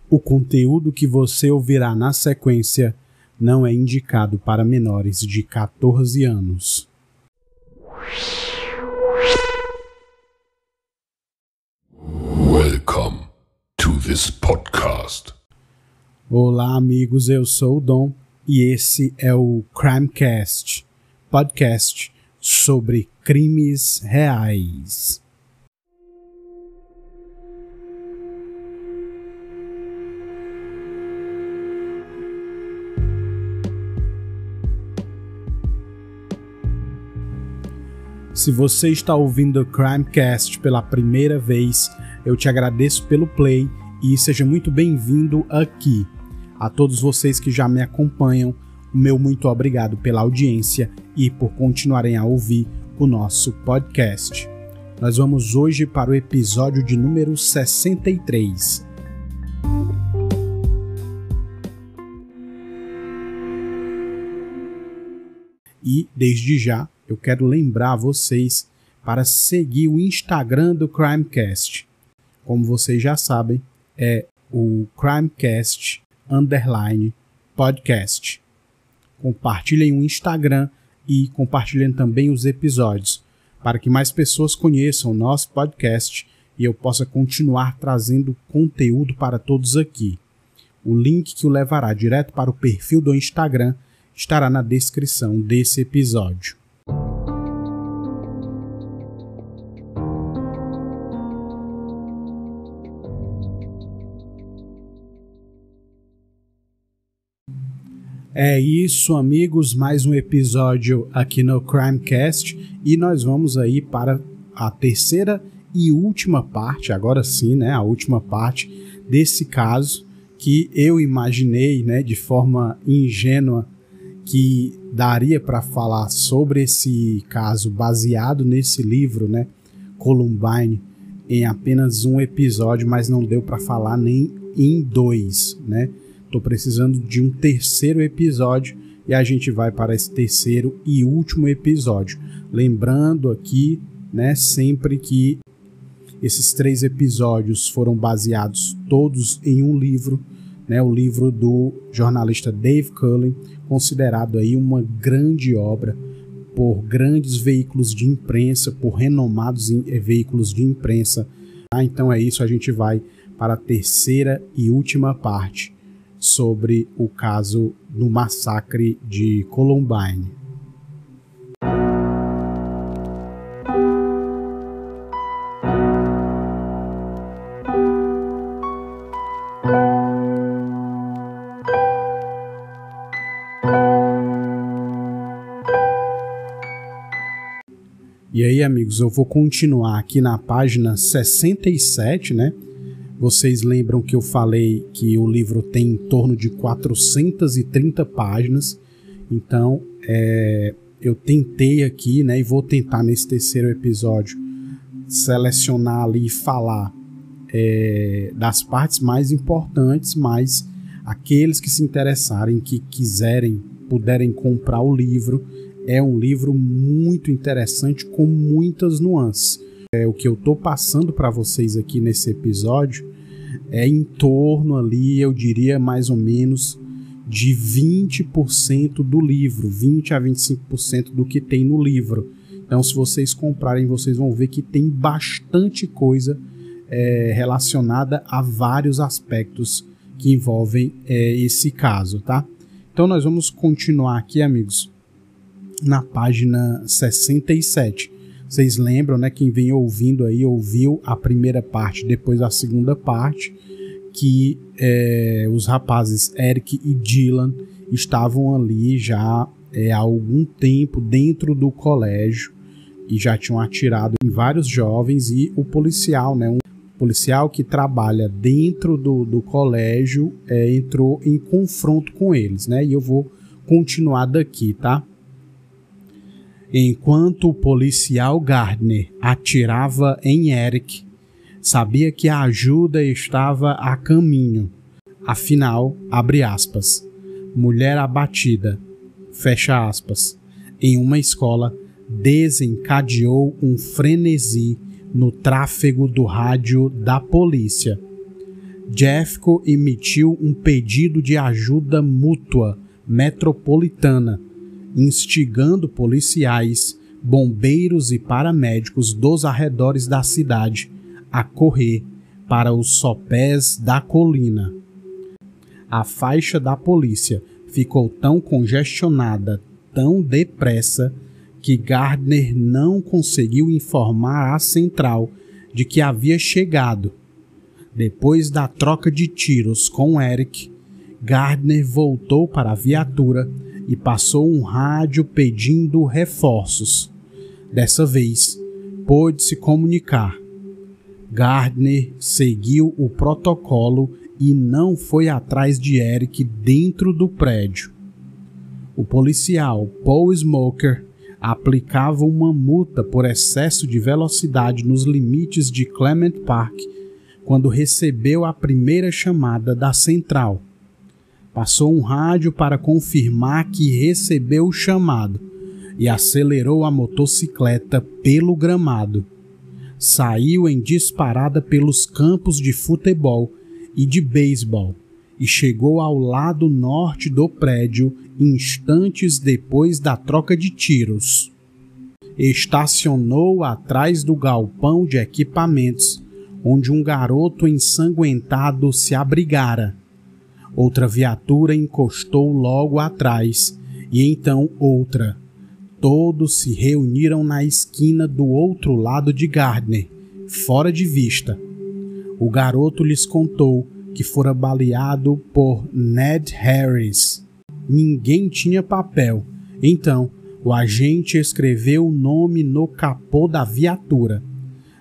O conteúdo que você ouvirá na sequência não é indicado para menores de 14 anos. Welcome to this podcast. Olá, amigos, eu sou o Dom e esse é o Crimecast, podcast sobre crimes reais. Se você está ouvindo o Crimecast pela primeira vez, eu te agradeço pelo play e seja muito bem-vindo aqui. A todos vocês que já me acompanham, o meu muito obrigado pela audiência e por continuarem a ouvir o nosso podcast. Nós vamos hoje para o episódio de número 63. E, desde já, eu quero lembrar vocês para seguir o Instagram do Crimecast. Como vocês já sabem, é o Crimecast_podcast. Compartilhem o Instagram e compartilhem também os episódios, para que mais pessoas conheçam o nosso podcast e eu possa continuar trazendo conteúdo para todos aqui. O link que o levará direto para o perfil do Instagram estará na descrição desse episódio. É isso, amigos, mais um episódio aqui no Crimecast e nós vamos aí para a terceira e última parte, agora sim, né, a última parte desse caso que eu imaginei, né, de forma ingênua que daria para falar sobre esse caso baseado nesse livro, né, Columbine, em apenas um episódio, mas não deu para falar nem em dois, né? Estou precisando de um terceiro episódio e a gente vai para esse terceiro e último episódio. Lembrando aqui, né, sempre que esses 3 episódios foram baseados todos em um livro, né, o livro do jornalista Dave Cullen, considerado aí uma grande obra por grandes veículos de imprensa, por renomados veículos de imprensa. Então é isso, a gente vai para a terceira e última parte sobre o caso do massacre de Columbine. E aí, amigos, eu vou continuar aqui na página 67, né? Vocês lembram que eu falei que o livro tem em torno de 430 páginas, então eu tentei aqui, né, e vou tentar nesse terceiro episódio selecionar ali e falar das partes mais importantes, mas aqueles que se interessarem, que quiserem, puderem comprar o livro, é um livro muito interessante com muitas nuances. O que eu estou passando para vocês aqui nesse episódio é em torno ali, eu diria mais ou menos, de 20% do livro, 20 a 25% do que tem no livro. Então, se vocês comprarem, vocês vão ver que tem bastante coisa relacionada a vários aspectos que envolvem esse caso, tá? Então, nós vamos continuar aqui, amigos, na página 67. Vocês lembram, né? Quem vem ouvindo aí, ouviu a primeira parte, depois a segunda parte, que os rapazes Eric e Dylan estavam ali já há algum tempo dentro do colégio e já tinham atirado em vários jovens, e o policial, né? Um policial que trabalha dentro do colégio entrou em confronto com eles, né? E eu vou continuar daqui, tá? Enquanto o policial Gardner atirava em Eric, sabia que a ajuda estava a caminho. Afinal, abre aspas, mulher abatida, fecha aspas, em uma escola desencadeou um frenesi no tráfego do rádio da polícia. Jeffco emitiu um pedido de ajuda mútua metropolitana, instigando policiais, bombeiros e paramédicos dos arredores da cidade a correr para os sopés da colina. A faixa da polícia ficou tão congestionada, tão depressa, que Gardner não conseguiu informar a central de que havia chegado. Depois da troca de tiros com Eric, Gardner voltou para a viatura e passou um rádio pedindo reforços. Dessa vez, pôde se comunicar. Gardner seguiu o protocolo e não foi atrás de Eric dentro do prédio. O policial Paul Smoker aplicava uma multa por excesso de velocidade nos limites de Clement Park quando recebeu a primeira chamada da central. Passou um rádio para confirmar que recebeu o chamado e acelerou a motocicleta pelo gramado. Saiu em disparada pelos campos de futebol e de beisebol e chegou ao lado norte do prédio instantes depois da troca de tiros. Estacionou atrás do galpão de equipamentos, onde um garoto ensanguentado se abrigara. Outra viatura encostou logo atrás, e então outra. Todos se reuniram na esquina do outro lado de Gardner, fora de vista. O garoto lhes contou que fora baleado por Ned Harris. Ninguém tinha papel, então o agente escreveu o nome no capô da viatura.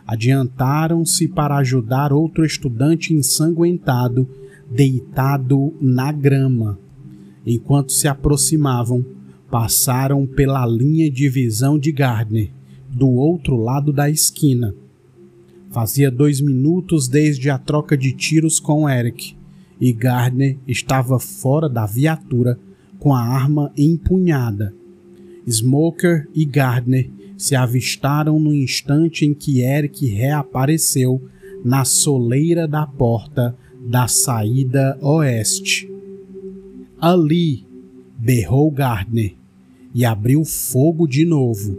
Adiantaram-se para ajudar outro estudante ensanguentado, deitado na grama. Enquanto se aproximavam, passaram pela linha de visão de Gardner, do outro lado da esquina. Fazia 2 minutos desde a troca de tiros com Eric, e Gardner estava fora da viatura com a arma empunhada. Smoker e Gardner se avistaram no instante em que Eric reapareceu na soleira da porta da saída oeste. Ali, berrou Gardner, e abriu fogo de novo.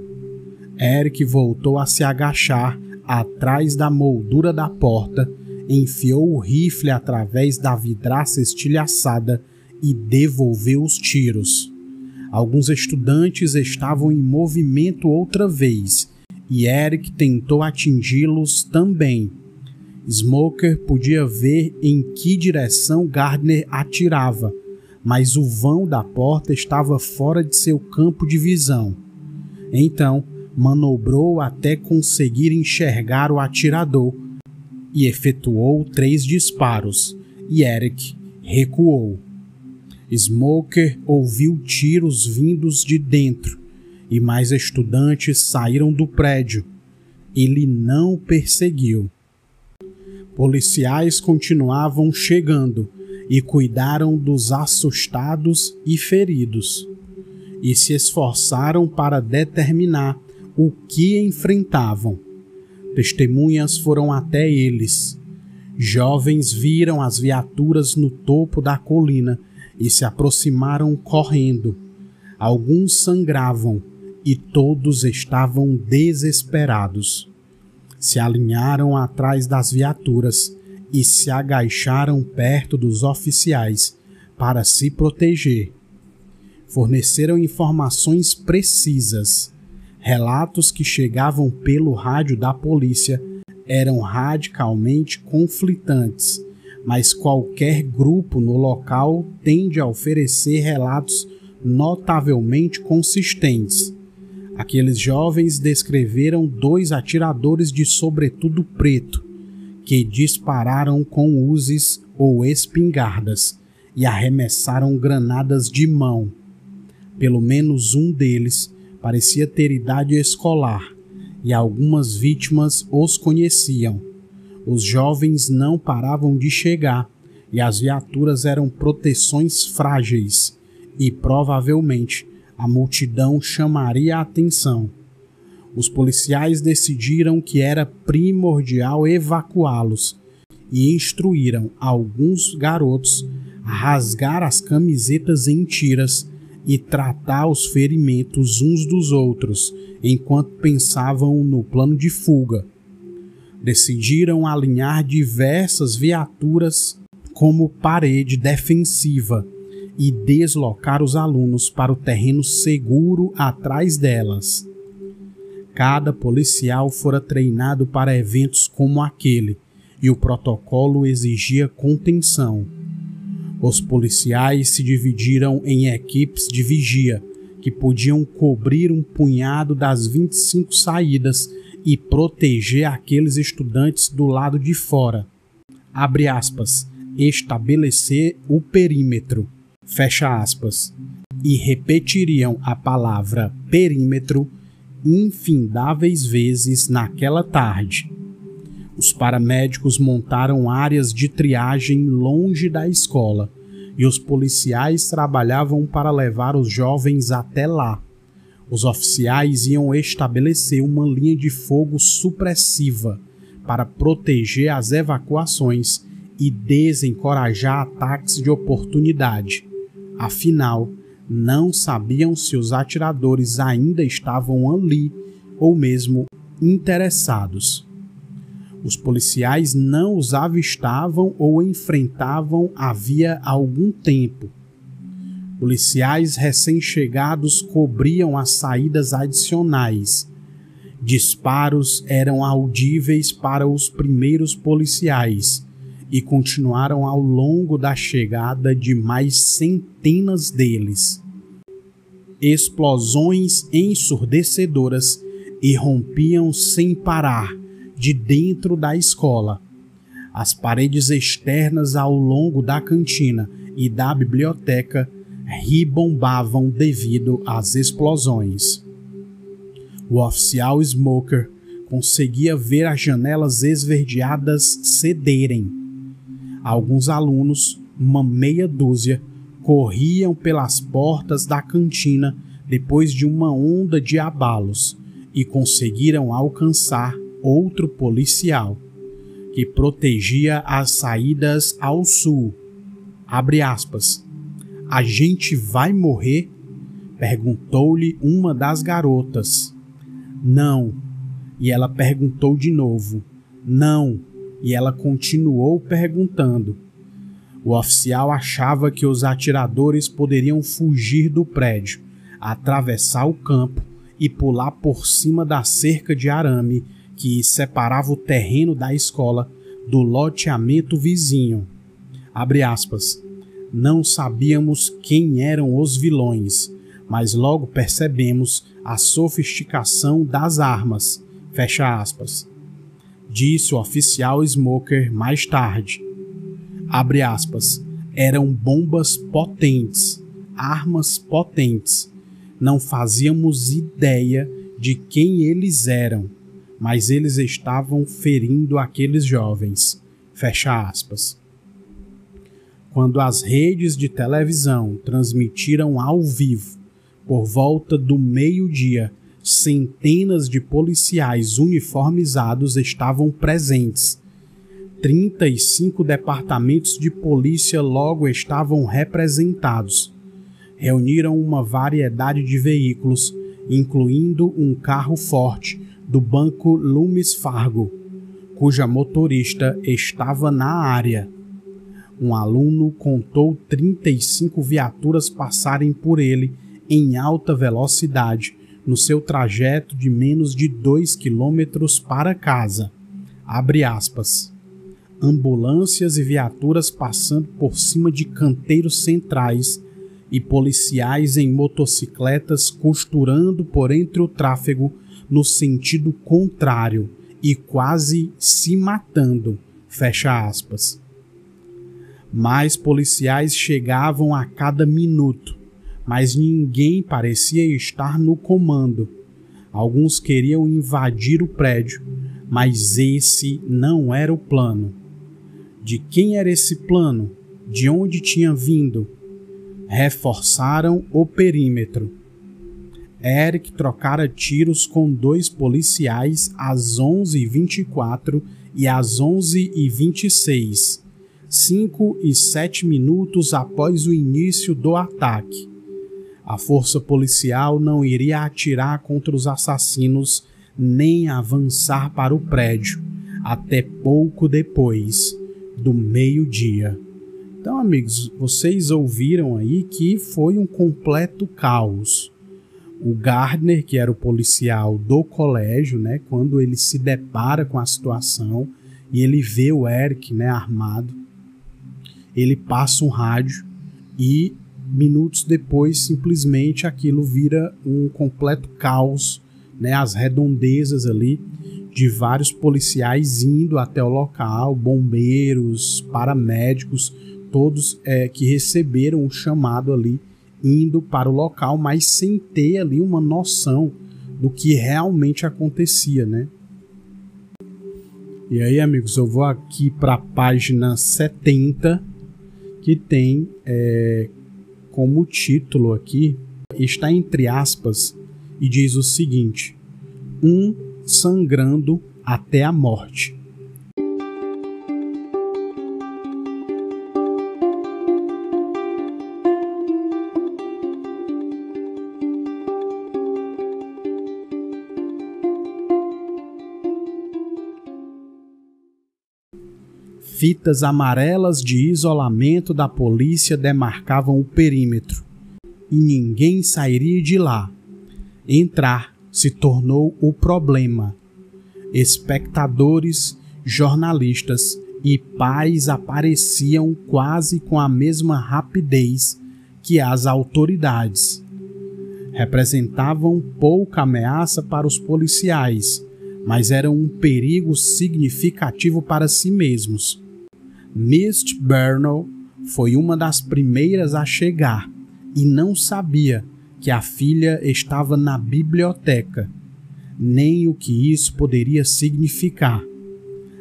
Eric voltou a se agachar atrás da moldura da porta, enfiou o rifle através da vidraça estilhaçada e devolveu os tiros. Alguns estudantes estavam em movimento outra vez, e Eric tentou atingi-los também. Smoker podia ver em que direção Gardner atirava, mas o vão da porta estava fora de seu campo de visão. Então, manobrou até conseguir enxergar o atirador e efetuou 3 disparos, e Eric recuou. Smoker ouviu tiros vindos de dentro e mais estudantes saíram do prédio. Ele não perseguiu. Policiais continuavam chegando e cuidaram dos assustados e feridos, e se esforçaram para determinar o que enfrentavam. Testemunhas foram até eles. Jovens viram as viaturas no topo da colina e se aproximaram correndo. Alguns sangravam e todos estavam desesperados. Se alinharam atrás das viaturas e se agacharam perto dos oficiais para se proteger. Forneceram informações precisas. Relatos que chegavam pelo rádio da polícia eram radicalmente conflitantes, mas qualquer grupo no local tende a oferecer relatos notavelmente consistentes. Aqueles jovens descreveram 2 atiradores de sobretudo preto, que dispararam com uzis ou espingardas e arremessaram granadas de mão. Pelo menos um deles parecia ter idade escolar, e algumas vítimas os conheciam. Os jovens não paravam de chegar, e as viaturas eram proteções frágeis, e provavelmente a multidão chamaria a atenção. Os policiais decidiram que era primordial evacuá-los, e instruíram alguns garotos a rasgar as camisetas em tiras e tratar os ferimentos uns dos outros, enquanto pensavam no plano de fuga. Decidiram alinhar diversas viaturas como parede defensiva e deslocar os alunos para o terreno seguro atrás delas. Cada policial fora treinado para eventos como aquele, e o protocolo exigia contenção. Os policiais se dividiram em equipes de vigia, que podiam cobrir um punhado das 25 saídas e proteger aqueles estudantes do lado de fora. Abre aspas, estabelecer o perímetro, fecha aspas, e repetiriam a palavra perímetro infindáveis vezes naquela tarde. Os paramédicos montaram áreas de triagem longe da escola e os policiais trabalhavam para levar os jovens até lá. Os oficiais iam estabelecer uma linha de fogo supressiva para proteger as evacuações e desencorajar ataques de oportunidade. Afinal, não sabiam se os atiradores ainda estavam ali ou mesmo interessados. Os policiais não os avistavam ou enfrentavam havia algum tempo. Policiais recém-chegados cobriam as saídas adicionais. Disparos eram audíveis para os primeiros policiais e continuaram ao longo da chegada de mais centenas deles. Explosões ensurdecedoras irrompiam sem parar de dentro da escola. As paredes externas ao longo da cantina e da biblioteca ribombavam devido às explosões. O oficial Smoker conseguia ver as janelas esverdeadas cederem. Alguns alunos, uma meia dúzia, corriam pelas portas da cantina depois de uma onda de abalos e conseguiram alcançar outro policial, que protegia as saídas ao sul. Abre aspas. A gente vai morrer? Perguntou-lhe uma das garotas. Não. E ela perguntou de novo. Não. E ela continuou perguntando. O oficial achava que os atiradores poderiam fugir do prédio, atravessar o campo e pular por cima da cerca de arame que separava o terreno da escola do loteamento vizinho. Abre aspas. Não sabíamos quem eram os vilões, mas logo percebemos a sofisticação das armas. Fecha aspas. Disse o oficial Smoker mais tarde. Abre aspas. Eram bombas potentes, armas potentes. Não fazíamos ideia de quem eles eram, mas eles estavam ferindo aqueles jovens. Fecha aspas. Quando as redes de televisão transmitiram ao vivo, por volta do meio-dia, centenas de policiais uniformizados estavam presentes. 35 departamentos de polícia logo estavam representados. Reuniram uma variedade de veículos, incluindo um carro forte do banco Loomis Fargo, cuja motorista estava na área. Um aluno contou 35 viaturas passarem por ele em alta velocidade no seu trajeto de menos de 2 quilômetros para casa. Abre aspas. Ambulâncias e viaturas passando por cima de canteiros centrais e policiais em motocicletas costurando por entre o tráfego no sentido contrário e quase se matando. Fecha aspas. Mais policiais chegavam a cada minuto, mas ninguém parecia estar no comando. Alguns queriam invadir o prédio, mas esse não era o plano. De quem era esse plano? De onde tinha vindo? Reforçaram o perímetro. Eric trocara tiros com 2 policiais às 11h24 e às 11h26, 5 e 7 minutos após o início do ataque. A força policial não iria atirar contra os assassinos nem avançar para o prédio até pouco depois do meio-dia. Então, amigos, vocês ouviram aí que foi um completo caos. O Gardner, que era o policial do colégio, né, quando ele se depara com a situação e ele vê o Eric, né, armado, ele passa um rádio e minutos depois simplesmente aquilo vira um completo caos, né, as redondezas ali de vários policiais indo até o local, bombeiros, paramédicos, todos que receberam o chamado ali, indo para o local, mas sem ter ali uma noção do que realmente acontecia, né? E aí, amigos, eu vou aqui para a página 70, que tem como título aqui, está entre aspas, e diz o seguinte: sangrando até a morte. Fitas amarelas de isolamento da polícia demarcavam o perímetro, e ninguém sairia de lá. Entrar se tornou o problema. Espectadores, jornalistas e pais apareciam quase com a mesma rapidez que as autoridades. Representavam pouca ameaça para os policiais, mas eram um perigo significativo para si mesmos. Misty Burnell foi uma das primeiras a chegar e não sabia que a filha estava na biblioteca, nem o que isso poderia significar.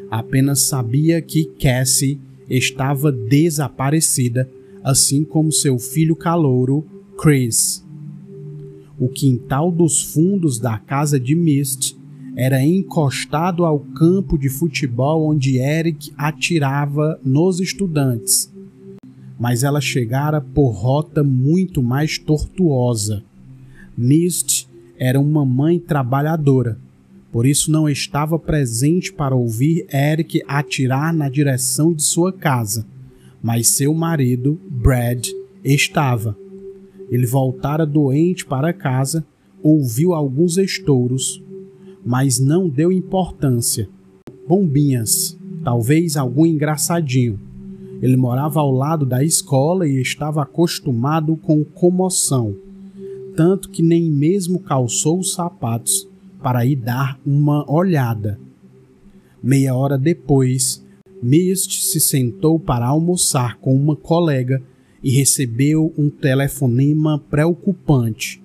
Apenas sabia que Cassie estava desaparecida, assim como seu filho calouro, Chris. O quintal dos fundos da casa de Misty era encostado ao campo de futebol onde Eric atirava nos estudantes, mas ela chegara por rota muito mais tortuosa. Misty era uma mãe trabalhadora, por isso não estava presente para ouvir Eric atirar na direção de sua casa, mas seu marido, Brad, estava. Ele voltara doente para casa, ouviu alguns estouros, mas não deu importância. Bombinhas, talvez algum engraçadinho. Ele morava ao lado da escola e estava acostumado com comoção, tanto que nem mesmo calçou os sapatos para ir dar uma olhada. Meia hora depois, Misty se sentou para almoçar com uma colega e recebeu um telefonema preocupante.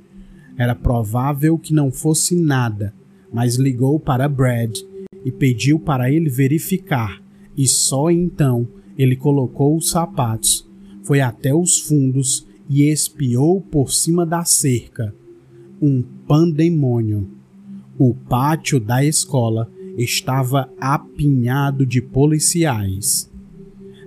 Era provável que não fosse nada, mas ligou para Brad e pediu para ele verificar, e só então ele colocou os sapatos, foi até os fundos e espiou por cima da cerca. Um pandemônio. O pátio da escola estava apinhado de policiais.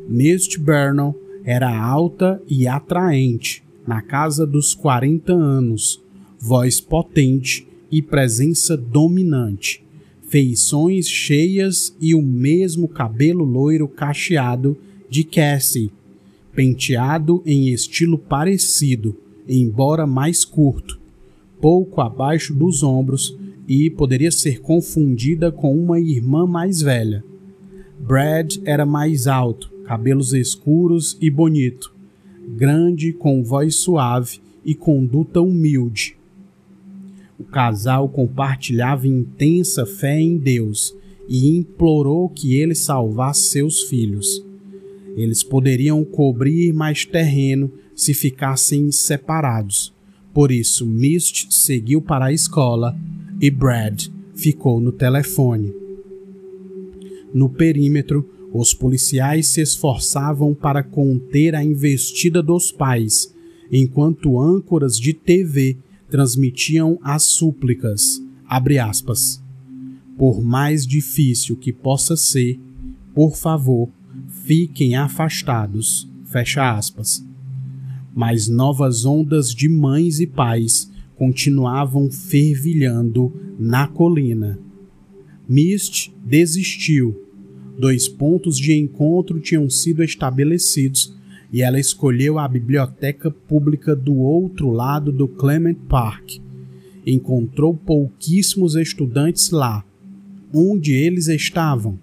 Misty Burnell era alta e atraente, na casa dos 40 anos, voz potente e presença dominante, feições cheias e o mesmo cabelo loiro cacheado de Cassie, penteado em estilo parecido, embora mais curto, pouco abaixo dos ombros e poderia ser confundida com uma irmã mais velha. Brad era mais alto, cabelos escuros e bonito, grande, com voz suave e conduta humilde. O casal compartilhava intensa fé em Deus e implorou que ele salvasse seus filhos. Eles poderiam cobrir mais terreno se ficassem separados. Por isso, Misty seguiu para a escola e Brad ficou no telefone. No perímetro, os policiais se esforçavam para conter a investida dos pais, enquanto âncoras de TV transmitiam as súplicas, abre aspas, por mais difícil que possa ser, por favor, fiquem afastados, fecha aspas. Mas novas ondas de mães e pais continuavam fervilhando na colina. Mist desistiu. 2 pontos de encontro tinham sido estabelecidos e ela escolheu a biblioteca pública do outro lado do Clement Park. Encontrou pouquíssimos estudantes lá. Onde eles estavam?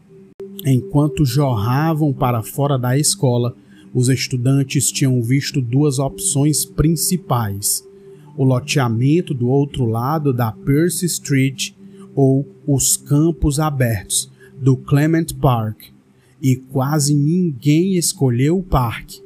Enquanto jorravam para fora da escola, os estudantes tinham visto 2 opções principais: o loteamento do outro lado da Percy Street ou os campos abertos do Clement Park, e quase ninguém escolheu o parque.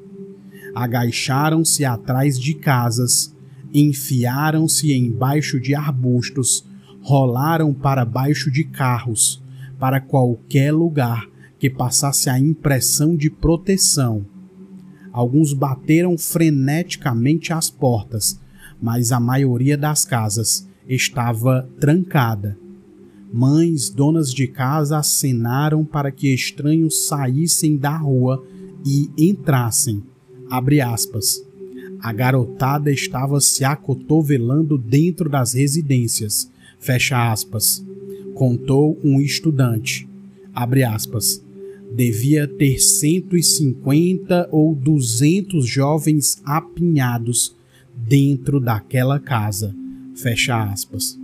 Agacharam-se atrás de casas, enfiaram-se embaixo de arbustos, rolaram para baixo de carros, para qualquer lugar que passasse a impressão de proteção. Alguns bateram freneticamente às portas, mas a maioria das casas estava trancada. Mães, donas de casa, acenaram para que estranhos saíssem da rua e entrassem. Abre aspas. A garotada estava se acotovelando dentro das residências. Fecha aspas. Contou um estudante. Abre aspas. Devia ter 150 ou 200 jovens apinhados dentro daquela casa. Fecha aspas.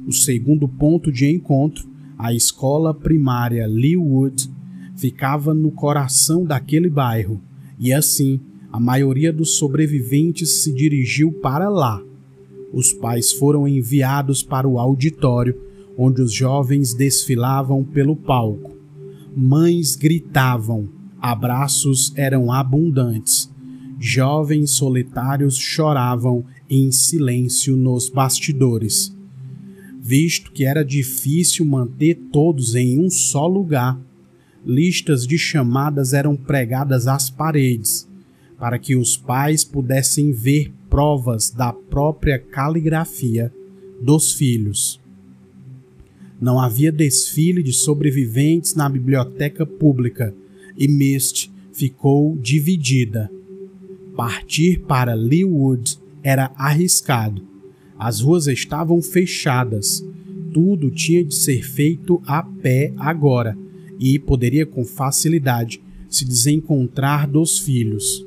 O segundo ponto de encontro, a escola primária Leawood, ficava no coração daquele bairro, e assim a maioria dos sobreviventes se dirigiu para lá. Os pais foram enviados para o auditório, onde os jovens desfilavam pelo palco. Mães gritavam, abraços eram abundantes. Jovens solitários choravam em silêncio nos bastidores. Visto que era difícil manter todos em um só lugar, listas de chamadas eram pregadas às paredes, para que os pais pudessem ver provas da própria caligrafia dos filhos. Não havia desfile de sobreviventes na biblioteca pública e Mist ficou dividida. Partir para Leawood era arriscado. As ruas estavam fechadas. Tudo tinha de ser feito a pé agora e poderia com facilidade se desencontrar dos filhos.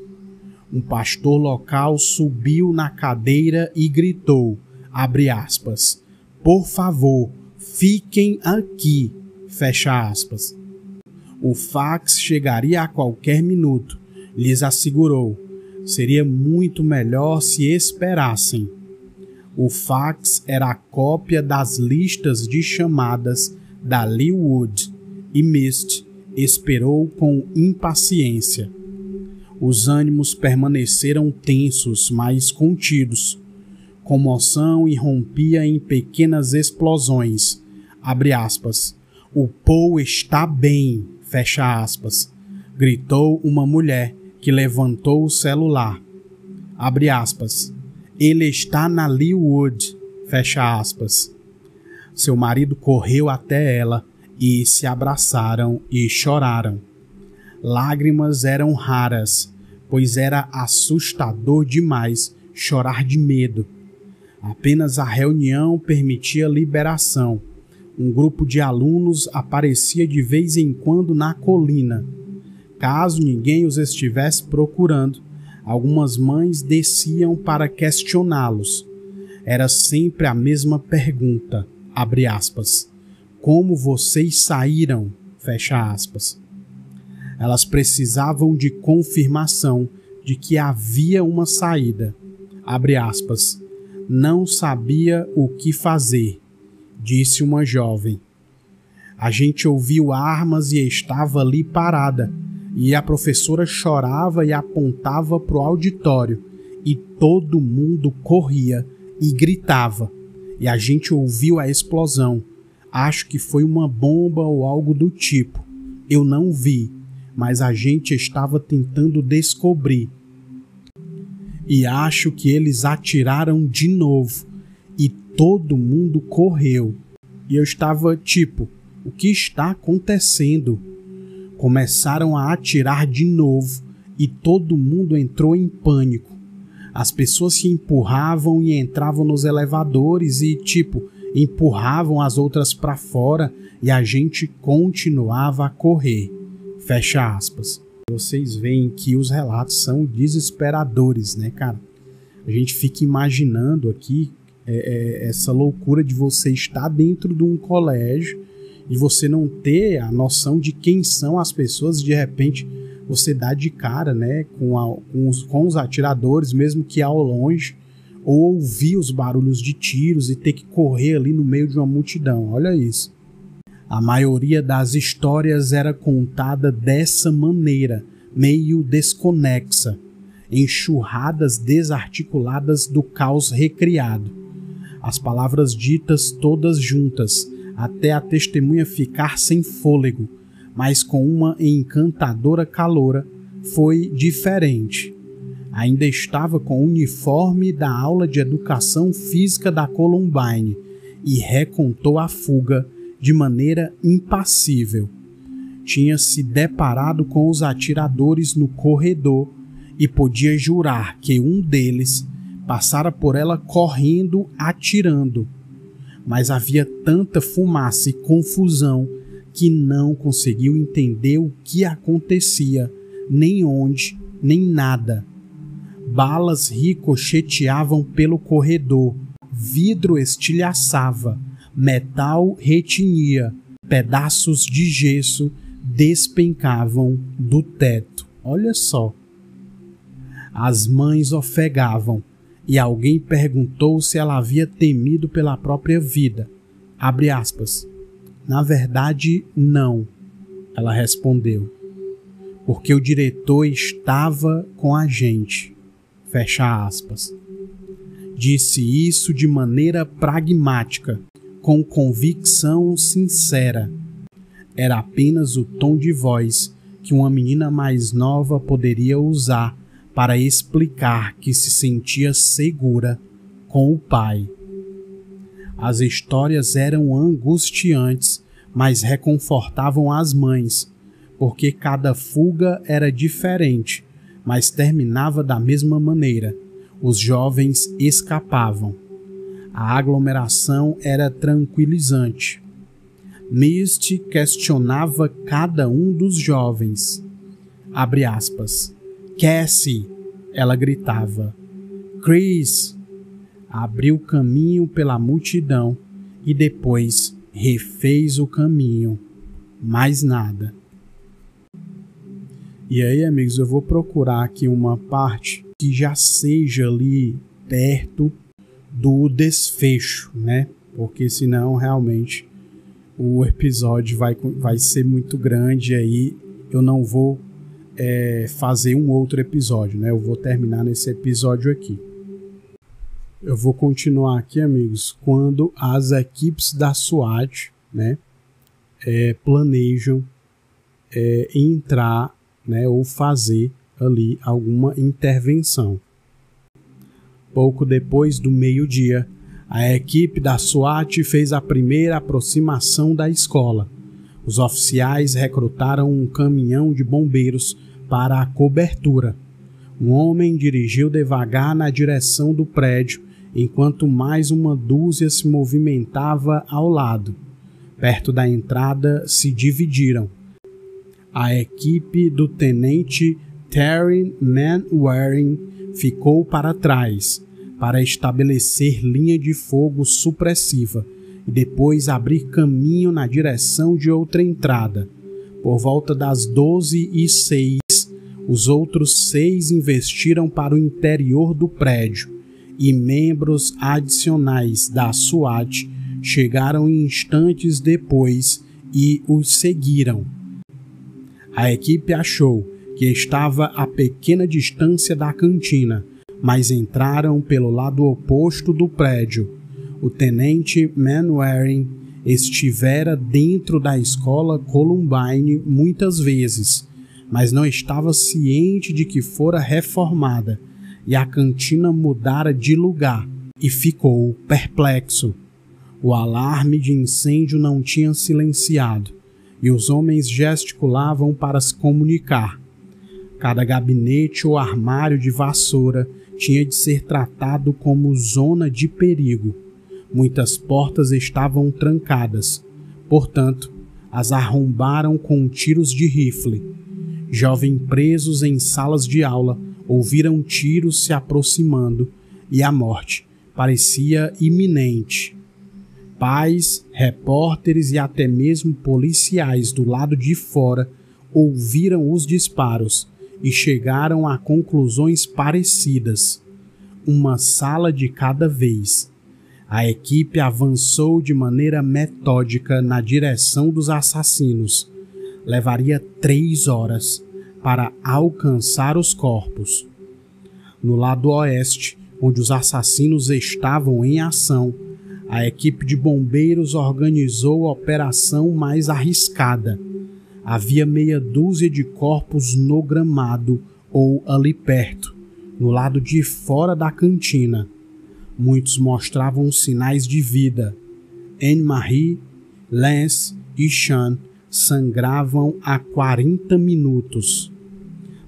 Um pastor local subiu na cadeira e gritou, abre aspas, por favor, fiquem aqui, fecha aspas. O fax chegaria a qualquer minuto, lhes assegurou. Seria muito melhor se esperassem. O fax era a cópia das listas de chamadas da Leawood e Mist esperou com impaciência. Os ânimos permaneceram tensos, mas contidos. Comoção irrompia em pequenas explosões. Abre aspas. O Paul está bem, fecha aspas. Gritou uma mulher que levantou o celular. Abre aspas. Ele está na Leawood, fecha aspas. Seu marido correu até ela e se abraçaram e choraram. Lágrimas eram raras, pois era assustador demais chorar de medo. Apenas a reunião permitia liberação. Um grupo de alunos aparecia de vez em quando na colina. Caso ninguém os estivesse procurando, algumas mães desciam para questioná-los. Era sempre a mesma pergunta, abre aspas. Como vocês saíram? Fecha aspas. Elas precisavam de confirmação de que havia uma saída. Abre aspas. Não sabia o que fazer, disse uma jovem. A gente ouviu armas e estava ali parada, e a professora chorava e apontava para o auditório, e todo mundo corria e gritava, e a gente ouviu a explosão. Acho que foi uma bomba ou algo do tipo. Eu não vi, mas a gente estava tentando descobrir. E acho que eles atiraram de novo, todo mundo correu. E eu estava tipo, o que está acontecendo? Começaram a atirar de novo e todo mundo entrou em pânico. As pessoas se empurravam e entravam nos elevadores e empurravam as outras para fora e a gente continuava a correr. Fecha aspas. Vocês veem que os relatos são desesperadores, né, cara? A gente fica imaginando aqui essa loucura de você estar dentro de um colégio e você não ter a noção de quem são as pessoas, de repente você dá de cara, né, com os atiradores, mesmo que ao longe, ou ouvir os barulhos de tiros e ter que correr ali no meio de uma multidão. Olha isso. A maioria das histórias era contada dessa maneira, meio desconexa, enxurradas desarticuladas do caos recriado. As palavras ditas todas juntas, até a testemunha ficar sem fôlego, mas com uma encantadora caloura, foi diferente. Ainda estava com o uniforme da aula de educação física da Columbine e recontou a fuga de maneira impassível. Tinha se deparado com os atiradores no corredor e podia jurar que um deles passara por ela correndo, atirando. Mas havia tanta fumaça e confusão que não conseguiu entender o que acontecia, nem onde, nem nada. Balas ricocheteavam pelo corredor, vidro estilhaçava, metal retinia, pedaços de gesso despencavam do teto. Olha só. As mães ofegavam e alguém perguntou se ela havia temido pela própria vida. Abre aspas. Na verdade, não, ela respondeu, porque o diretor estava com a gente. Fecha aspas. Disse isso de maneira pragmática, com convicção sincera. Era apenas o tom de voz que uma menina mais nova poderia usar para explicar que se sentia segura com o pai. As histórias eram angustiantes, mas reconfortavam as mães, porque cada fuga era diferente, mas terminava da mesma maneira. Os jovens escapavam. A aglomeração era tranquilizante. Misty questionava cada um dos jovens. Abre aspas. Cassie, ela gritava. Chris, abriu caminho pela multidão e depois refez o caminho. Mais nada. E aí, amigos, eu vou procurar aqui uma parte que já seja ali perto do desfecho, né? Porque senão realmente o episódio vai ser muito grande, aí eu não vou fazer um outro episódio, né? Eu vou terminar nesse episódio aqui. Eu vou continuar aqui, amigos, quando as equipes da SWAT, né, planejam entrar, né, ou fazer ali alguma intervenção. Pouco depois do meio-dia, a equipe da SWAT fez a primeira aproximação da escola. Os oficiais recrutaram um caminhão de bombeiros para a cobertura. Um homem dirigiu devagar na direção do prédio, enquanto mais uma dúzia se movimentava ao lado. Perto da entrada se dividiram. A equipe do tenente Terry Manwaring ficou para trás, para estabelecer linha de fogo supressiva e depois abrir caminho na direção de outra entrada. Por volta das 12h06, os outros 6 investiram para o interior do prédio e membros adicionais da SWAT chegaram instantes depois e os seguiram. A equipe achou que estava a pequena distância da cantina, mas entraram pelo lado oposto do prédio. O tenente Manwaring estivera dentro da escola Columbine muitas vezes, mas não estava ciente de que fora reformada e a cantina mudara de lugar. e ficou perplexo. O alarme de incêndio não tinha silenciado e os homens gesticulavam para se comunicar. Cada gabinete ou armário de vassoura tinha de ser tratado como zona de perigo. Muitas portas estavam trancadas, portanto, as arrombaram com tiros de rifle. Jovens presos em salas de aula ouviram tiros se aproximando e a morte parecia iminente. Pais, repórteres e até mesmo policiais do lado de fora ouviram os disparos e chegaram a conclusões parecidas. Uma sala de cada vez. A equipe avançou de maneira metódica na direção dos assassinos. Levaria 3 horas para alcançar os corpos. No lado oeste, onde os assassinos estavam em ação, a equipe de bombeiros organizou a operação mais arriscada. Havia meia dúzia de corpos no gramado ou ali perto, no lado de fora da cantina. Muitos mostravam sinais de vida. Anne-Marie, Lance e Sean sangravam há 40 minutos.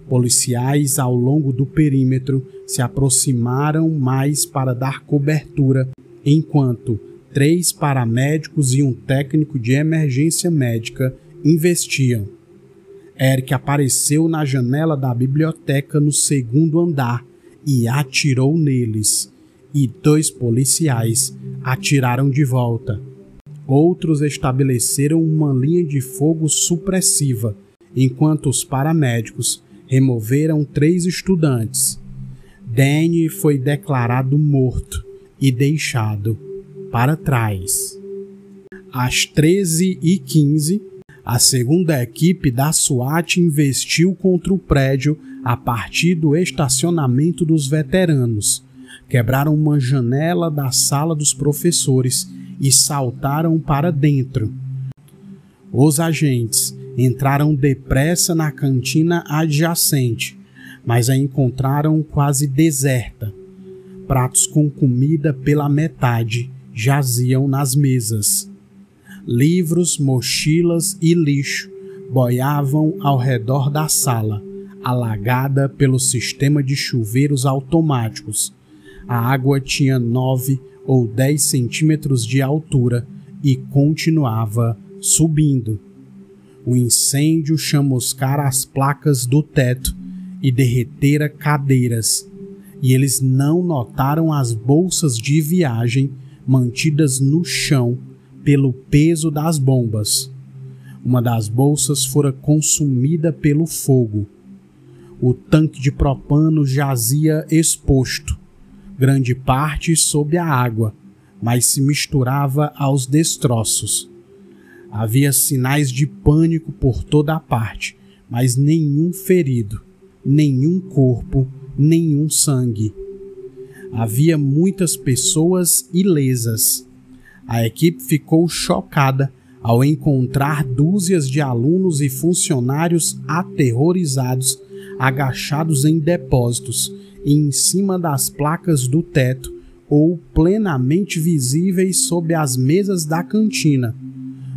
Policiais ao longo do perímetro se aproximaram mais para dar cobertura, enquanto 3 paramédicos e um técnico de emergência médica investiam. Eric apareceu na janela da biblioteca no 2º andar e atirou neles, e 2 policiais atiraram de volta. Outros estabeleceram uma linha de fogo supressiva, enquanto os paramédicos removeram 3 estudantes. Danny foi declarado morto e deixado para trás. Às 13h15, a segunda equipe da SWAT investiu contra o prédio a partir do estacionamento dos veteranos. Quebraram uma janela da sala dos professores e saltaram para dentro. Os agentes entraram depressa na cantina adjacente, mas a encontraram quase deserta. Pratos com comida pela metade jaziam nas mesas. Livros, mochilas e lixo boiavam ao redor da sala, alagada pelo sistema de chuveiros automáticos. A água tinha 9 ou 10 centímetros de altura e continuava subindo. O incêndio chamuscara as placas do teto e derretera cadeiras, e eles não notaram as bolsas de viagem mantidas no chão pelo peso das bombas. Uma das bolsas fora consumida pelo fogo. O tanque de propano jazia exposto, grande parte sob a água, mas se misturava aos destroços. Havia sinais de pânico por toda a parte, mas nenhum ferido, nenhum corpo, nenhum sangue. Havia muitas pessoas ilesas. A equipe ficou chocada ao encontrar dúzias de alunos e funcionários aterrorizados, agachados em depósitos e em cima das placas do teto ou plenamente visíveis sob as mesas da cantina.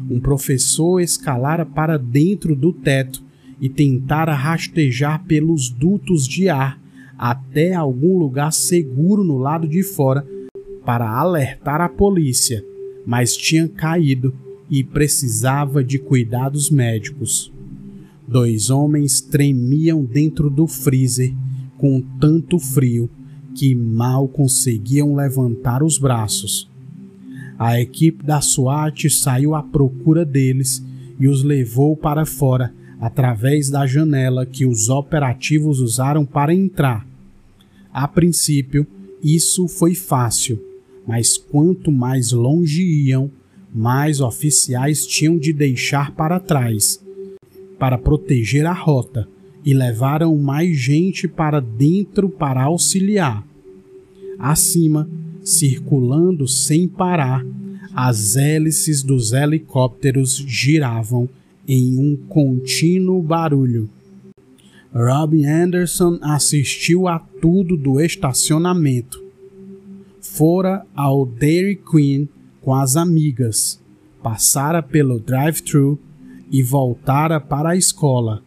Um professor escalara para dentro do teto e tentara rastejar pelos dutos de ar até algum lugar seguro no lado de fora para alertar a polícia, mas tinha caído e precisava de cuidados médicos. 2 homens tremiam dentro do freezer com tanto frio que mal conseguiam levantar os braços. A equipe da SWAT saiu à procura deles e os levou para fora através da janela que os operativos usaram para entrar. A princípio, isso foi fácil, mas quanto mais longe iam, mais oficiais tinham de deixar para trás, para proteger a rota, e levaram mais gente para dentro para auxiliar. Acima, circulando sem parar, as hélices dos helicópteros giravam em um contínuo barulho. Robin Anderson assistiu a tudo do estacionamento. Fora ao Dairy Queen com as amigas, passara pelo drive-thru e voltara para a escola,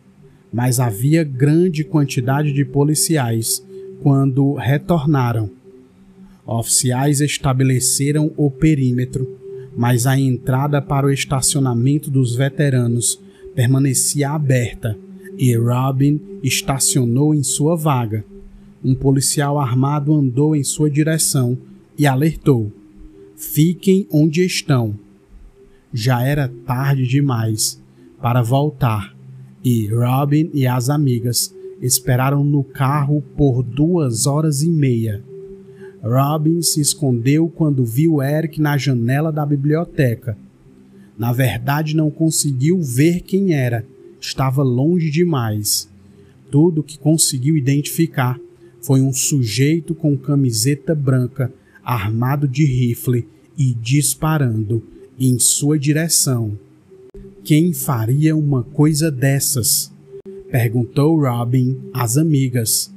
mas havia grande quantidade de policiais quando retornaram. Oficiais estabeleceram o perímetro, mas a entrada para o estacionamento dos veteranos permanecia aberta e Robin estacionou em sua vaga. Um policial armado andou em sua direção e alertou: "Fiquem onde estão." Já era tarde demais para voltar e Robin e as amigas esperaram no carro por 2h30. Robin se escondeu quando viu Eric na janela da biblioteca. Na verdade, não conseguiu ver quem era. Estava longe demais. Tudo que conseguiu identificar foi um sujeito com camiseta branca, armado de rifle e disparando em sua direção. Quem faria uma coisa dessas? Perguntou Robin às amigas.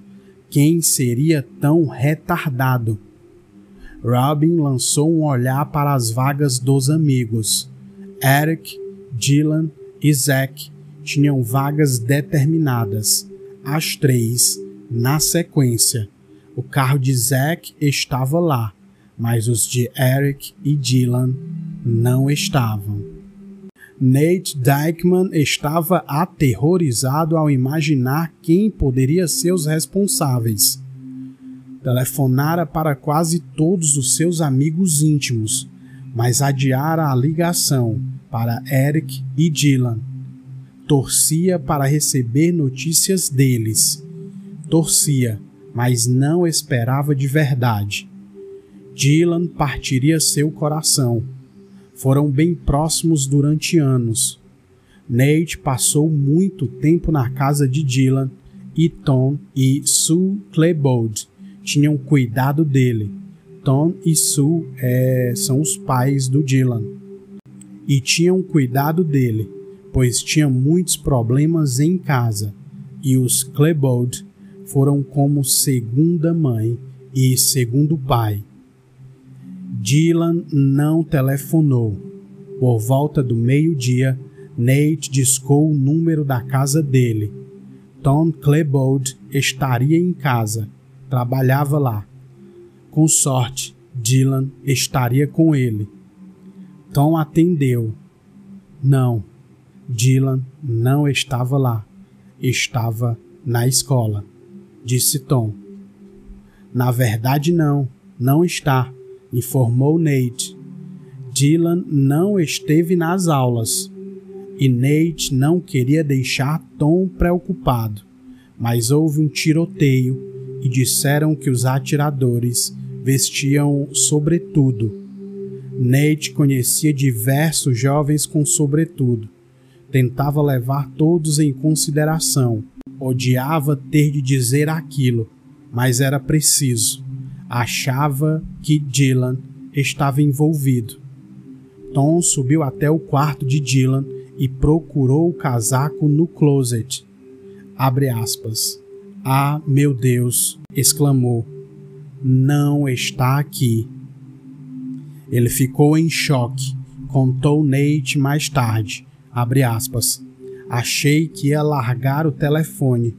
Quem seria tão retardado? Robin lançou um olhar para as vagas dos amigos. Eric, Dylan e Zack tinham vagas determinadas, as 3, na sequência. O carro de Zack estava lá, mas os de Eric e Dylan não estavam. Nate Dykeman estava aterrorizado ao imaginar quem poderia ser os responsáveis. Telefonara para quase todos os seus amigos íntimos, mas adiara a ligação para Eric e Dylan. Torcia para receber notícias deles. Torcia, mas não esperava de verdade. Dylan partiria seu coração. Foram bem próximos durante anos. Nate passou muito tempo na casa de Dylan e Tom e Sue Klebold tinham cuidado dele. Tom e Sue são os pais do Dylan. E tinham cuidado dele, pois tinha muitos problemas em casa, e os Klebold foram como segunda mãe e segundo pai. Dylan não telefonou. Por volta do meio-dia, Nate discou o número da casa dele. Tom Klebold estaria em casa, trabalhava lá. Com sorte, Dylan estaria com ele. Tom atendeu. Não, Dylan não estava lá. Estava na escola, disse Tom. Na verdade não está, informou Nate. Dylan não esteve nas aulas e Nate não queria deixar Tom preocupado, mas houve um tiroteio e disseram que os atiradores vestiam sobretudo. Nate conhecia diversos jovens com sobretudo. Tentava levar todos em consideração. Odiava ter de dizer aquilo, mas era preciso. Achava que Dylan estava envolvido. Tom subiu até o quarto de Dylan e procurou o casaco no closet. Abre aspas. Ah, meu Deus! Exclamou. Não está aqui. Ele ficou em choque. Contou Nate mais tarde. Abre aspas. Achei que ia largar o telefone.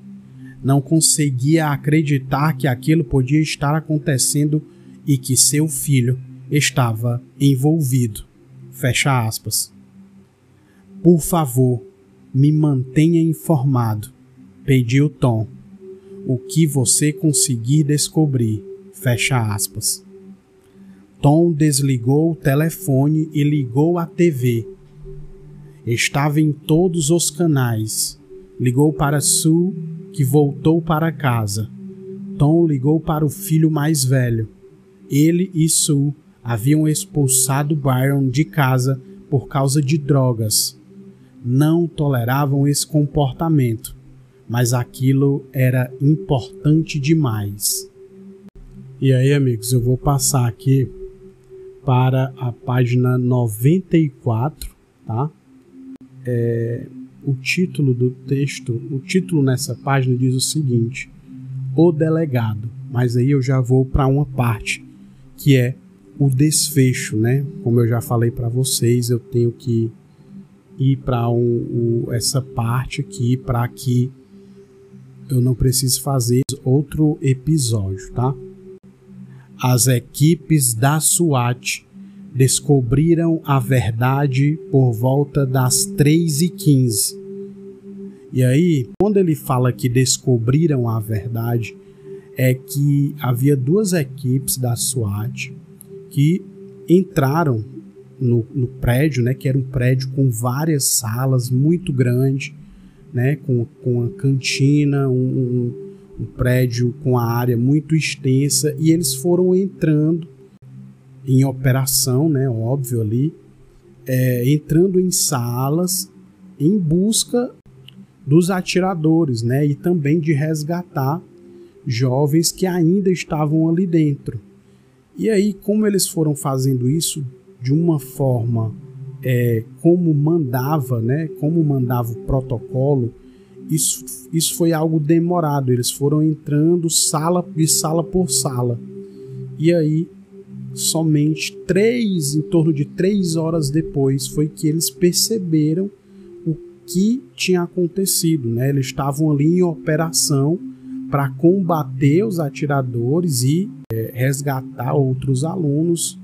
Não conseguia acreditar que aquilo podia estar acontecendo e que seu filho estava envolvido. Fecha aspas. Por favor, me mantenha informado, pediu Tom. O que você conseguir descobrir. Fecha aspas. Tom desligou o telefone e ligou a TV. Estava em todos os canais. Ligou para Sue, que voltou para casa. Tom ligou para o filho mais velho. Ele e Sue haviam expulsado Byron de casa por causa de drogas. Não toleravam esse comportamento, mas aquilo era importante demais. E aí, amigos, eu vou passar aqui para a página 94, tá? O título do texto, o título nessa página diz o seguinte: O Delegado. Mas aí eu já vou para uma parte que é o desfecho, né? Como eu já falei para vocês, eu tenho que ir para essa parte aqui para que eu não preciso fazer outro episódio, tá? As equipes da SWAT descobriram a verdade por volta das 3h15. E aí, quando ele fala que descobriram a verdade, é que havia 2 equipes da SWAT que entraram no prédio, né, que era um prédio com várias salas, muito grande, né, com uma cantina, um prédio com a área muito extensa, e eles foram entrando em operação, né, óbvio ali, entrando em salas em busca dos atiradores, né, e também de resgatar jovens que ainda estavam ali dentro. E aí, como eles foram fazendo isso de uma forma como mandava, né, como mandava o protocolo, isso foi algo demorado. Eles foram entrando de sala por sala. E aí, somente em torno de 3 horas depois, foi que eles perceberam o que tinha acontecido, né? Eles estavam ali em operação para combater os atiradores e resgatar outros alunos,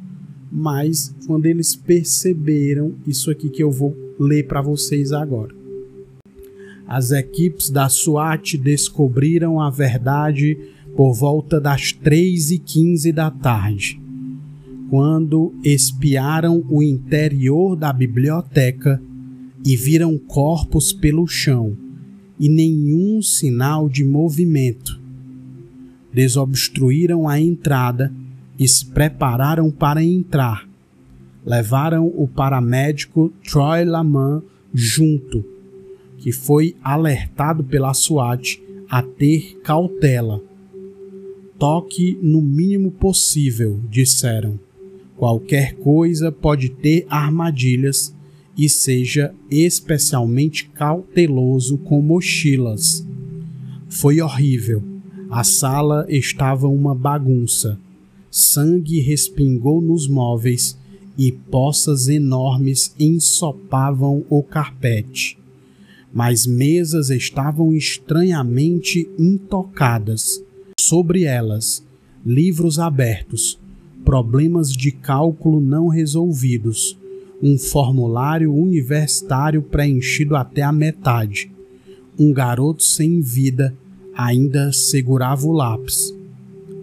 mas quando eles perceberam isso aqui que eu vou ler para vocês agora. As equipes da SWAT descobriram a verdade por volta das 3h15 da tarde, quando espiaram o interior da biblioteca e viram corpos pelo chão e nenhum sinal de movimento. Desobstruíram a entrada e se prepararam para entrar. Levaram o paramédico Troy Lamont junto, que foi alertado pela SWAT a ter cautela. Toque no mínimo possível, disseram. Qualquer coisa pode ter armadilhas e seja especialmente cauteloso com mochilas. Foi horrível. A sala estava uma bagunça. Sangue respingou nos móveis e poças enormes ensopavam o carpete. Mas mesas estavam estranhamente intocadas. Sobre elas, livros abertos, problemas de cálculo não resolvidos, um formulário universitário preenchido até a metade. Um garoto sem vida ainda segurava o lápis.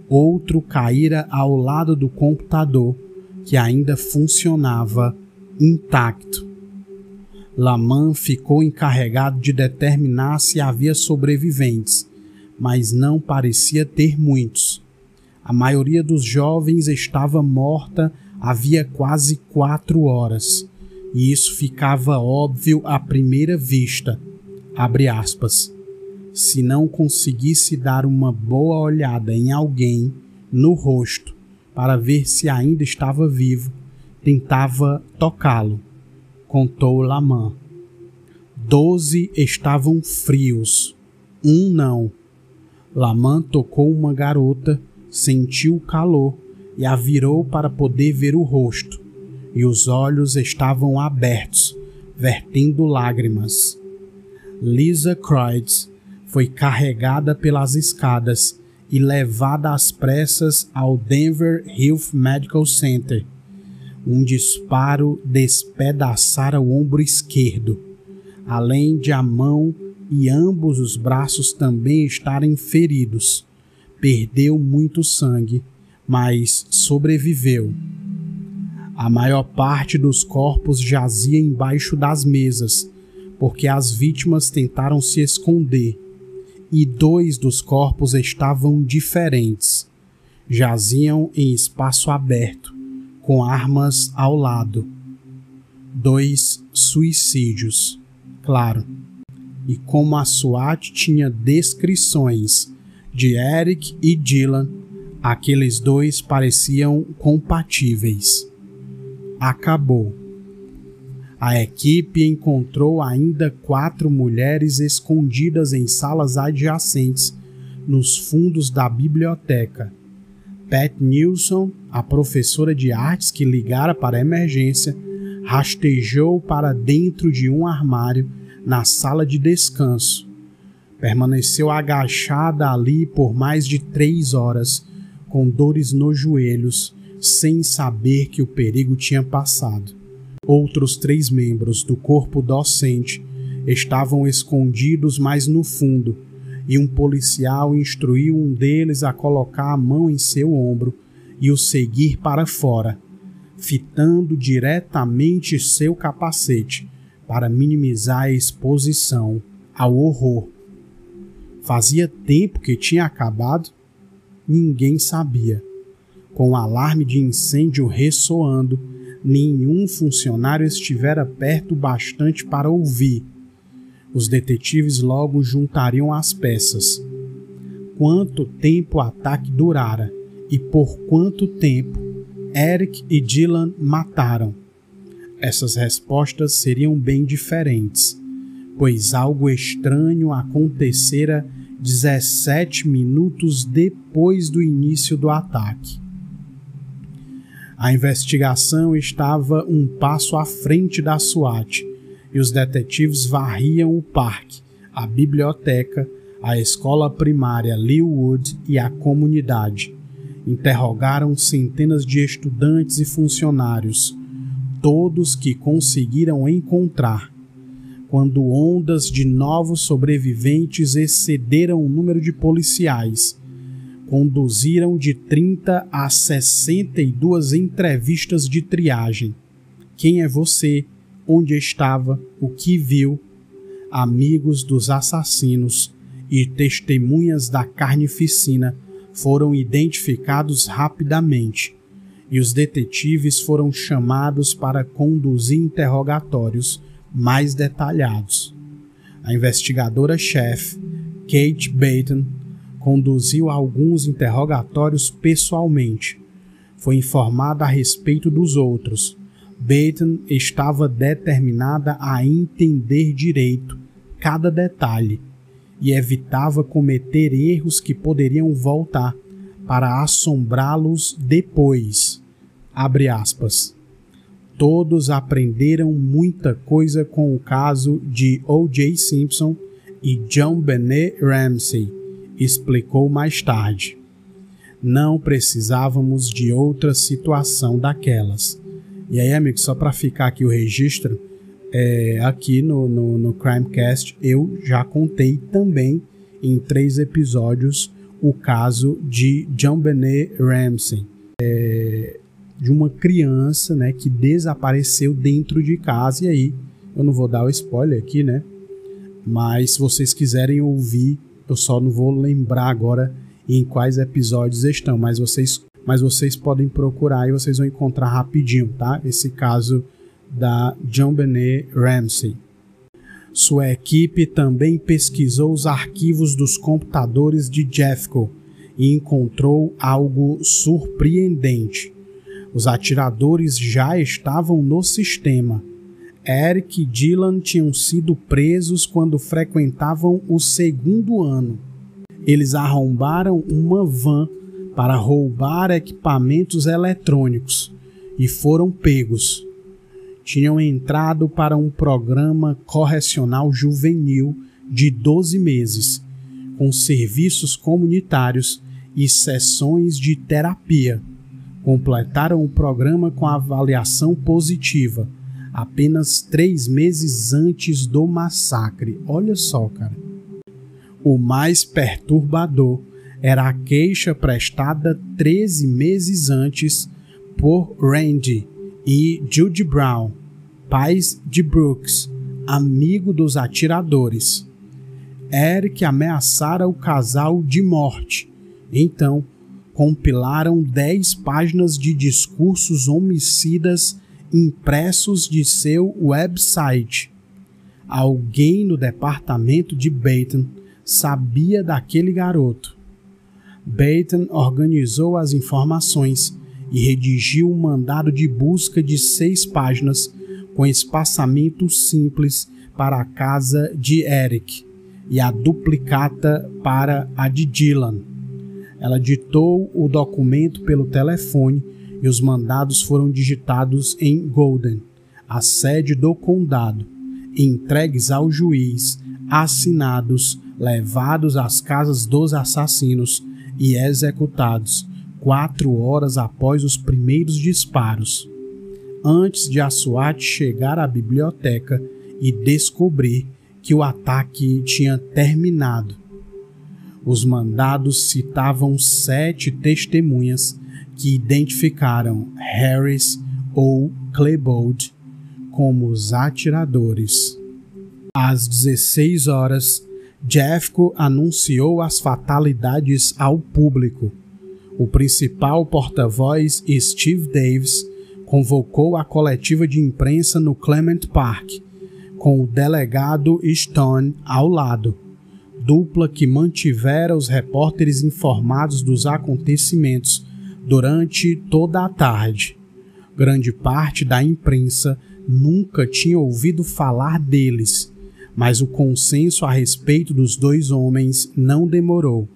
Outro caíra ao lado do computador, que ainda funcionava intacto. Lamont ficou encarregado de determinar se havia sobreviventes, mas não parecia ter muitos. A maioria dos jovens estava morta havia quase 4 horas, e isso ficava óbvio à primeira vista. Abre aspas. Se não conseguisse dar uma boa olhada em alguém no rosto para ver se ainda estava vivo, tentava tocá-lo, contou Lamont. 12 estavam frios, um não. Lamont tocou uma garota, sentiu o calor e a virou para poder ver o rosto, e os olhos estavam abertos, vertendo lágrimas. Lisa Kreutz foi carregada pelas escadas e levada às pressas ao Denver Health Medical Center. Um disparo despedaçara o ombro esquerdo, além de a mão e ambos os braços também estarem feridos. Perdeu muito sangue, mas sobreviveu. A maior parte dos corpos jazia embaixo das mesas, porque as vítimas tentaram se esconder, e 2 dos corpos estavam diferentes. Jaziam em espaço aberto, com armas ao lado. 2 suicídios, claro. E como a SWAT tinha descrições de Eric e Dylan, aqueles 2 pareciam compatíveis. Acabou. A equipe encontrou ainda 4 mulheres escondidas em salas adjacentes nos fundos da biblioteca. Pat Nilsson, a professora de artes que ligara para a emergência, rastejou para dentro de um armário na sala de descanso. Permaneceu agachada ali por mais de 3 horas, com dores nos joelhos, sem saber que o perigo tinha passado. Outros 3 membros do corpo docente estavam escondidos mais no fundo, e um policial instruiu um deles a colocar a mão em seu ombro e o seguir para fora, fitando diretamente seu capacete para minimizar a exposição ao horror. Fazia tempo que tinha acabado? Ninguém sabia. Com o alarme de incêndio ressoando, nenhum funcionário estivera perto bastante para ouvir. Os detetives logo juntariam as peças. Quanto tempo o ataque durara e por quanto tempo Eric e Dylan mataram? Essas respostas seriam bem diferentes, pois algo estranho acontecera 17 minutos depois do início do ataque. A investigação estava um passo à frente da SWAT e os detetives varriam o parque, a biblioteca, a escola primária Leawood e a comunidade. Interrogaram centenas de estudantes e funcionários, todos que conseguiram encontrar. Quando ondas de novos sobreviventes excederam o número de policiais, conduziram de 30 a 62 entrevistas de triagem. Quem é você? Onde estava? O que viu? Amigos dos assassinos e testemunhas da carnificina foram identificados rapidamente, e os detetives foram chamados para conduzir interrogatórios mais detalhados. A investigadora-chefe, Kate Baton, conduziu alguns interrogatórios pessoalmente. Foi informada a respeito dos outros. Baton estava determinada a entender direito cada detalhe e evitava cometer erros que poderiam voltar para assombrá-los depois. Abre aspas. Todos aprenderam muita coisa com o caso de O.J. Simpson e JonBenét Ramsey, explicou mais tarde. Não precisávamos de outra situação daquelas. E aí, amigo, só para ficar aqui o registro, aqui no Crimecast eu já contei também em 3 episódios o caso de JonBenét Ramsey, de uma criança, né, que desapareceu dentro de casa. E aí, eu não vou dar o spoiler aqui, né, mas se vocês quiserem ouvir, eu só não vou lembrar agora em quais episódios estão, mas vocês podem procurar e vocês vão encontrar rapidinho, tá? Esse caso da JonBenét Ramsey. Sua equipe também pesquisou os arquivos dos computadores de Jeffco e encontrou algo surpreendente. Os atiradores já estavam no sistema. Eric e Dylan tinham sido presos quando frequentavam o 2º ano. Eles arrombaram uma van para roubar equipamentos eletrônicos e foram pegos. Tinham entrado para um programa correcional juvenil de 12 meses, com serviços comunitários e sessões de terapia. Completaram o programa com avaliação positiva, apenas 3 meses antes do massacre. Olha só, cara. O mais perturbador era a queixa prestada 13 meses antes por Randy e Judy Brown, pais de Brooks, amigo dos atiradores. Eric ameaçara o casal de morte. Então, compilaram 10 páginas de discursos homicidas impressos de seu website. Alguém no departamento de Baton sabia daquele garoto. Baton organizou as informações e redigiu um mandado de busca de 6 páginas com espaçamento simples para a casa de Eric e a duplicata para a de Dylan. Ela ditou o documento pelo telefone e os mandados foram digitados em Golden, a sede do condado, entregues ao juiz, assinados, levados às casas dos assassinos e executados 4 horas após os primeiros disparos, antes de a SWAT chegar à biblioteca e descobrir que o ataque tinha terminado. Os mandados citavam 7 testemunhas que identificaram Harris ou Klebold como os atiradores. Às 16 horas, Jeffco anunciou as fatalidades ao público. O principal porta-voz, Steve Davis, convocou a coletiva de imprensa no Clement Park, com o delegado Stone ao lado, dupla que mantivera os repórteres informados dos acontecimentos durante toda a tarde. Grande parte da imprensa nunca tinha ouvido falar deles, mas o consenso a respeito dos 2 homens não demorou.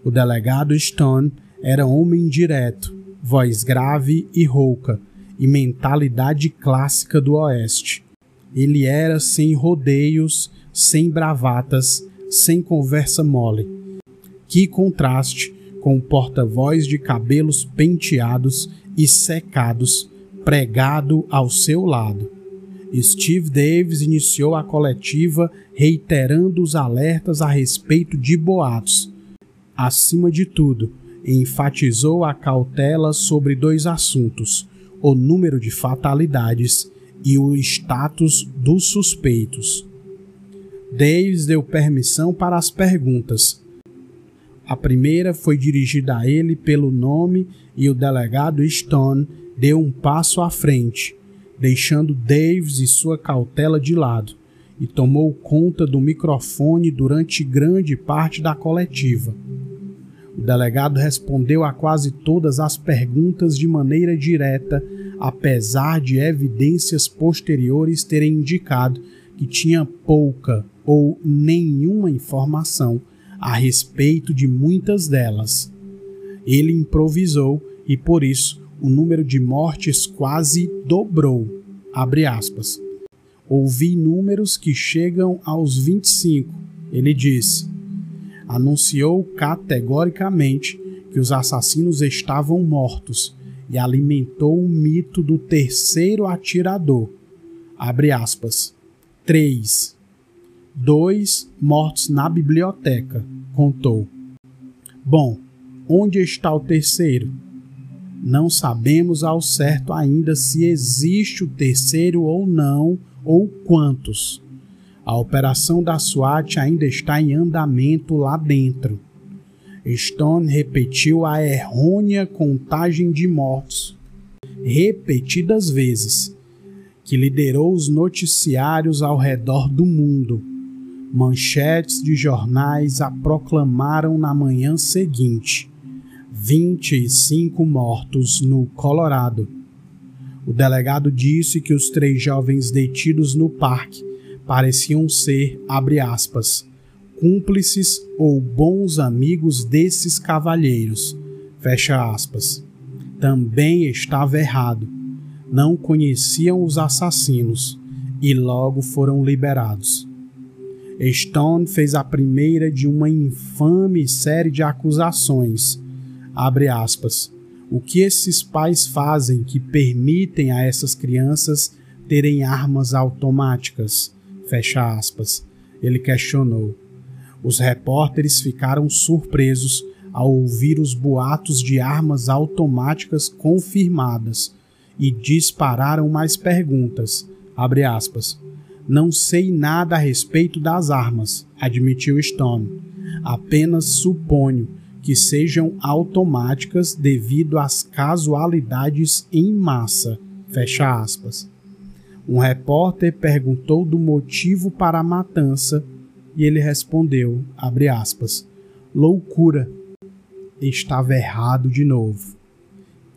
O delegado Stone era homem direto, voz grave e rouca, e mentalidade clássica do Oeste. Ele era sem rodeios, sem bravatas, sem conversa mole. Que contraste com o porta-voz de cabelos penteados e secados, pregado ao seu lado. Steve Davis iniciou a coletiva reiterando os alertas a respeito de boatos. Acima de tudo, enfatizou a cautela sobre 2 assuntos: o número de fatalidades e o status dos suspeitos. Davis deu permissão para as perguntas. A primeira foi dirigida a ele pelo nome e o delegado Stone deu um passo à frente, deixando Davis e sua cautela de lado, e tomou conta do microfone durante grande parte da coletiva. O delegado respondeu a quase todas as perguntas de maneira direta, apesar de evidências posteriores terem indicado que tinha pouca ou nenhuma informação a respeito de muitas delas. Ele improvisou e, por isso, o número de mortes quase dobrou. Abre aspas. Ouvi números que chegam aos 25, ele disse. Anunciou categoricamente que os assassinos estavam mortos e alimentou o mito do terceiro atirador. Abre aspas. 3. 2 mortos na biblioteca, contou. Bom, onde está o terceiro? Não sabemos ao certo ainda se existe o terceiro ou não, ou quantos. A operação da SWAT ainda está em andamento lá dentro. Stone repetiu a errônea contagem de mortos, repetidas vezes, que liderou os noticiários ao redor do mundo. Manchetes de jornais a proclamaram na manhã seguinte: 25 mortos no Colorado. O delegado disse que os 3 jovens detidos no parque pareciam ser, abre aspas, cúmplices ou bons amigos desses cavalheiros, fecha aspas. Também estava errado. Não conheciam os assassinos e logo foram liberados. Stone fez a primeira de uma infame série de acusações, abre aspas. O que esses pais fazem que permitem a essas crianças terem armas automáticas? Fecha aspas. Ele questionou. Os repórteres ficaram surpresos ao ouvir os boatos de armas automáticas confirmadas e dispararam mais perguntas. Abre aspas. Não sei nada a respeito das armas, admitiu Stone. Apenas suponho que sejam automáticas devido às casualidades em massa. Fecha aspas. Um repórter perguntou do motivo para a matança e ele respondeu, abre aspas, loucura. Estava errado de novo.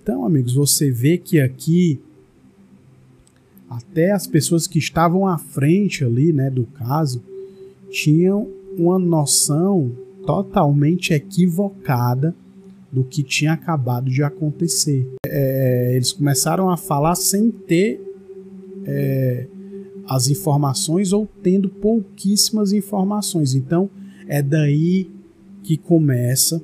Então, amigos, você vê que aqui até as pessoas que estavam à frente ali, né, do caso, tinham uma noção totalmente equivocada do que tinha acabado de acontecer. Eles começaram a falar sem ter as informações ou tendo pouquíssimas informações. Então é daí que começa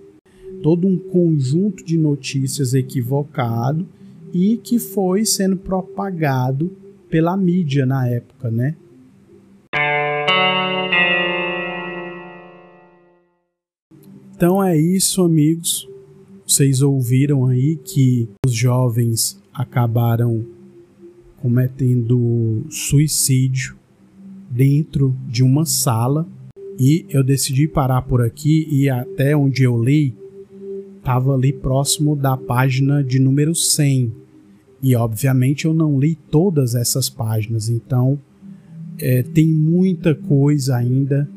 todo um conjunto de notícias equivocado e que foi sendo propagado pela mídia na época, né? Então é isso, amigos. Vocês ouviram aí que os jovens acabaram cometendo suicídio dentro de uma sala, e eu decidi parar por aqui, e até onde eu li estava ali próximo da página de número 100, e obviamente eu não li todas essas páginas, então tem muita coisa ainda,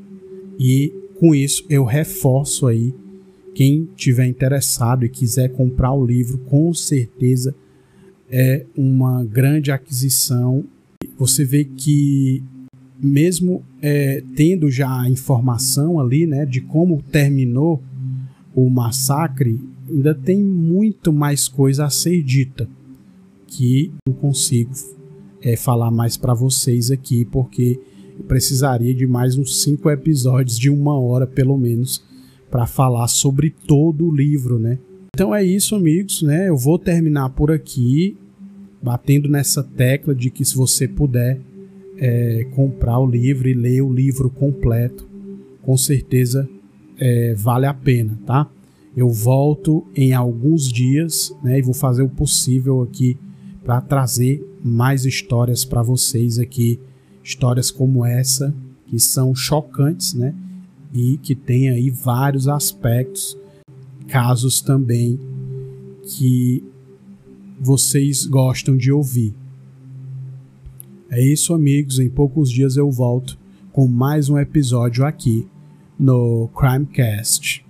e com isso eu reforço aí, quem tiver interessado e quiser comprar o livro, com certeza é uma grande aquisição. Você vê que mesmo tendo já a informação ali, né, de como terminou o massacre, ainda tem muito mais coisa a ser dita, que não consigo falar mais para vocês aqui, porque eu precisaria de mais uns 5 episódios de 1 hora pelo menos para falar sobre todo o livro, né? Então é isso, amigos, né? Eu vou terminar por aqui, batendo nessa tecla de que se você puder comprar o livro e ler o livro completo, com certeza vale a pena, tá? Eu volto em alguns dias, né? E vou fazer o possível aqui para trazer mais histórias para vocês aqui, histórias como essa, que são chocantes, né? E que tem aí vários aspectos, casos também que vocês gostam de ouvir. É isso, amigos. Em poucos dias eu volto com mais um episódio aqui no Crimecast.